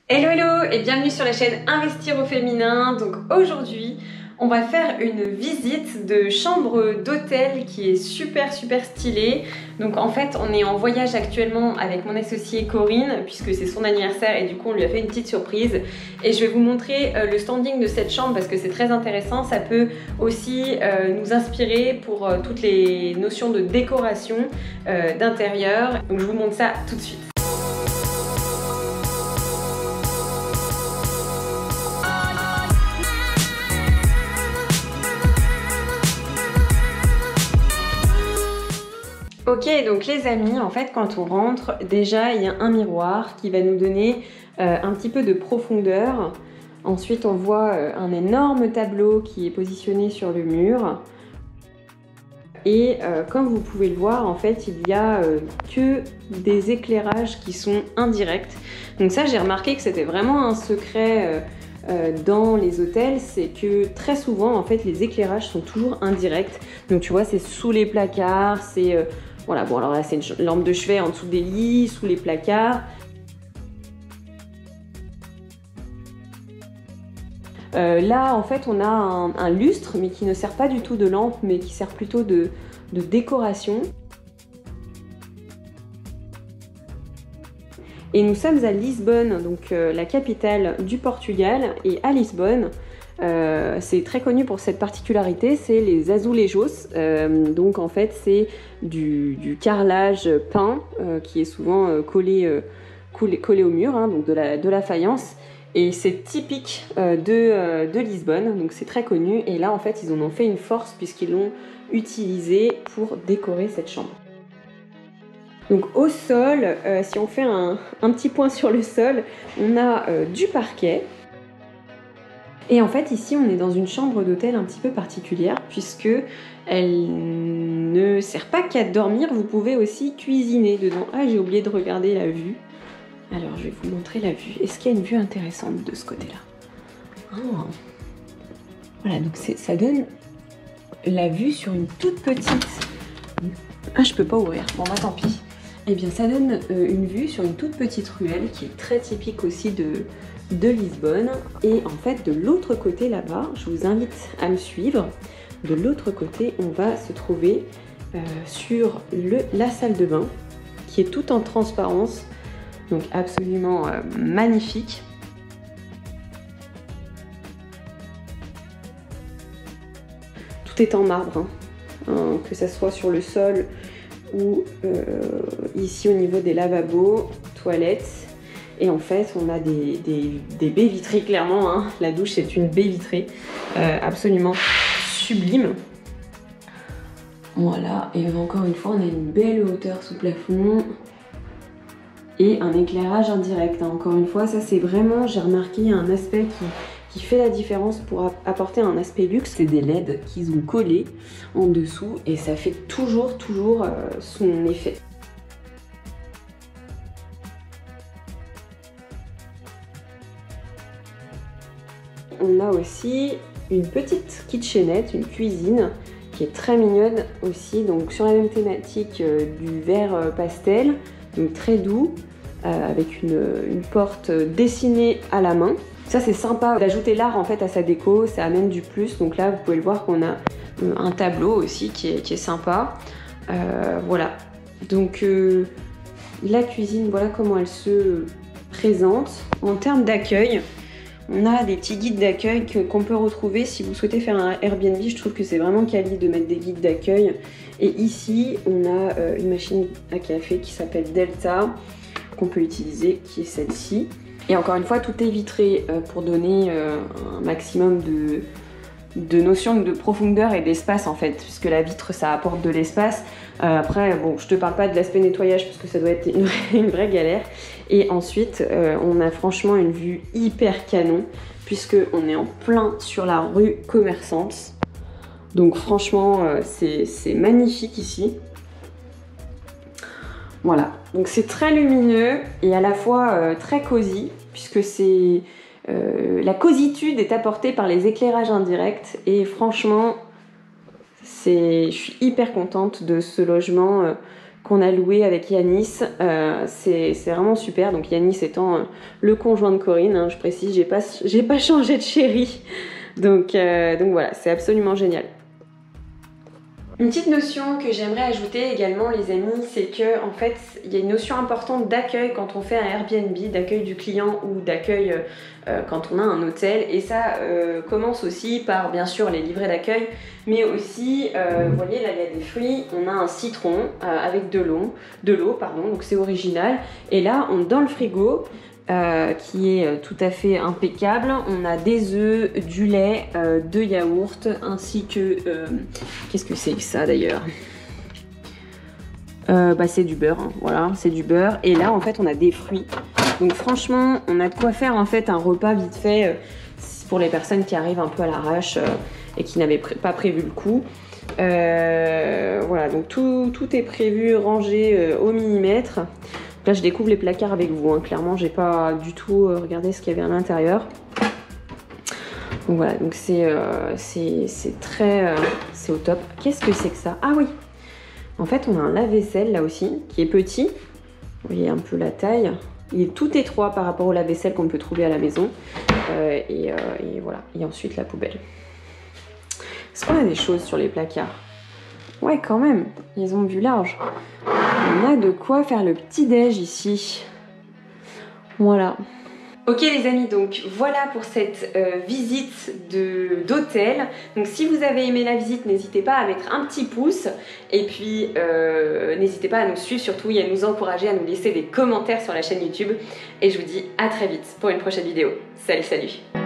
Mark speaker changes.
Speaker 1: Hello hello et bienvenue sur la chaîne Investir au féminin. Donc aujourd'hui on va faire une visite de chambre d'hôtel qui est super stylée. Donc en fait on est en voyage actuellement avec mon associée Corinne puisque c'est son anniversaire et du coup on lui a fait une petite surprise. Et je vais vous montrer le standing de cette chambre parce que c'est très intéressant. Ça peut aussi nous inspirer pour toutes les notions de décoration d'intérieur. Donc je vous montre ça tout de suite. Ok, donc les amis, en fait quand on rentre, déjà il y a un miroir qui va nous donner un petit peu de profondeur. Ensuite on voit un énorme tableau qui est positionné sur le mur. Et comme vous pouvez le voir, en fait il y a que des éclairages qui sont indirects. Donc ça j'ai remarqué que c'était vraiment un secret dans les hôtels, c'est que très souvent en fait les éclairages sont toujours indirects. Donc tu vois, c'est sous les placards, c'est... voilà, bon alors là c'est une lampe de chevet en dessous des lits, sous les placards. Là en fait on a un lustre mais qui ne sert pas du tout de lampe mais qui sert plutôt de décoration. Et nous sommes à Lisbonne, donc la capitale du Portugal. Et à Lisbonne, c'est très connu pour cette particularité, c'est les azulejos. Donc en fait c'est du carrelage peint qui est souvent collé au mur, hein, donc de la faïence. Et c'est typique de Lisbonne, donc c'est très connu. Et là en fait ils en ont fait une force puisqu'ils l'ont utilisé pour décorer cette chambre. Donc au sol, si on fait un petit point sur le sol, on a du parquet. Et en fait ici on est dans une chambre d'hôtel un petit peu particulière puisque elle ne sert pas qu'à dormir, vous pouvez aussi cuisiner dedans. Ah, j'ai oublié de regarder la vue. Alors je vais vous montrer la vue. Est-ce qu'il y a une vue intéressante de ce côté-là? Oh. Voilà, donc ça donne la vue sur une toute petite... Ah, je peux pas ouvrir. Bon bah tant pis. Eh bien ça donne une vue sur une toute petite ruelle qui est très typique aussi de Lisbonne. Et en fait de l'autre côté là-bas, je vous invite à me suivre. De l'autre côté on va se trouver sur la salle de bain qui est toute en transparence. Donc absolument magnifique. Tout est en marbre, hein, que ça soit sur le sol ou ici au niveau des lavabos, toilettes. Et en fait on a des baies vitrées clairement, hein. La douche c'est une baie vitrée absolument sublime. Voilà, et encore une fois on a une belle hauteur sous plafond. Et un éclairage indirect, hein. Encore une fois, ça c'est vraiment, j'ai remarqué un aspect qui fait la différence pour apporter un aspect luxe. C'est des LED qu'ils ont collés en dessous et ça fait toujours son effet. On a aussi une petite kitchenette, une cuisine qui est très mignonne aussi, donc sur la même thématique du vert pastel. Donc très doux, avec une porte dessinée à la main. Ça c'est sympa d'ajouter l'art en fait à sa déco, ça amène du plus. Donc là vous pouvez le voir qu'on a un tableau aussi qui est sympa. Voilà, donc la cuisine, voilà comment elle se présente. En termes d'accueil, on a des petits guides d'accueil qu'on peut retrouver si vous souhaitez faire un Airbnb. Je trouve que c'est vraiment quali de mettre des guides d'accueil. Et ici, on a une machine à café qui s'appelle Delta, qu'on peut utiliser, qui est celle-ci. Et encore une fois, tout est vitré pour donner un maximum de notions de profondeur et d'espace en fait, puisque la vitre ça apporte de l'espace. Après, bon, je te parle pas de l'aspect nettoyage parce que ça doit être une vraie galère. Et ensuite, on a franchement une vue hyper canon, puisque on est en plein sur la rue commerçante. Donc franchement, c'est magnifique ici. Voilà, donc c'est très lumineux et à la fois très cosy, puisque c'est la cositude est apportée par les éclairages indirects. Et franchement, je suis hyper contente de ce logement qu'on a loué avec Yanis. C'est vraiment super. Donc Yanis étant le conjoint de Corinne, hein, je précise, j'ai pas changé de chéri. Donc voilà, c'est absolument génial. Une petite notion que j'aimerais ajouter également, les amis, c'est que en fait il y a une notion importante d'accueil quand on fait un Airbnb, d'accueil du client ou d'accueil quand on a un hôtel, et ça commence aussi par bien sûr les livrets d'accueil, mais aussi vous voyez là il y a des fruits, on a un citron avec de l'eau, donc c'est original, et là dans le frigo qui est tout à fait impeccable. On a des œufs, du lait, de yaourt, ainsi que... qu'est-ce que c'est que ça d'ailleurs? C'est du beurre, hein, voilà, c'est du beurre. Et là, en fait, on a des fruits. Donc franchement, on a de quoi faire en fait un repas vite fait pour les personnes qui arrivent un peu à l'arrache et qui n'avaient pas prévu le coup. Voilà, donc tout est prévu, rangé au millimètre. Là, je découvre les placards avec vous. Hein. Clairement, j'ai pas du tout regardé ce qu'il y avait à l'intérieur. Donc voilà, donc c'est très... c'est au top. Qu'est-ce que c'est que ça? Ah oui! En fait, on a un lave-vaisselle là aussi, qui est petit. Vous voyez un peu la taille. Il est tout étroit par rapport au lave-vaisselle qu'on peut trouver à la maison. Et voilà. Et ensuite, la poubelle. Est-ce qu'on a des choses sur les placards? Ouais, quand même. Ils ont vu large. On a de quoi faire le petit-déj ici. Voilà. Ok les amis, donc voilà pour cette visite d'hôtel. Donc si vous avez aimé la visite, n'hésitez pas à mettre un petit pouce. Et puis n'hésitez pas à nous suivre surtout et à nous encourager, à nous laisser des commentaires sur la chaîne YouTube. Et je vous dis à très vite pour une prochaine vidéo. Salut, salut!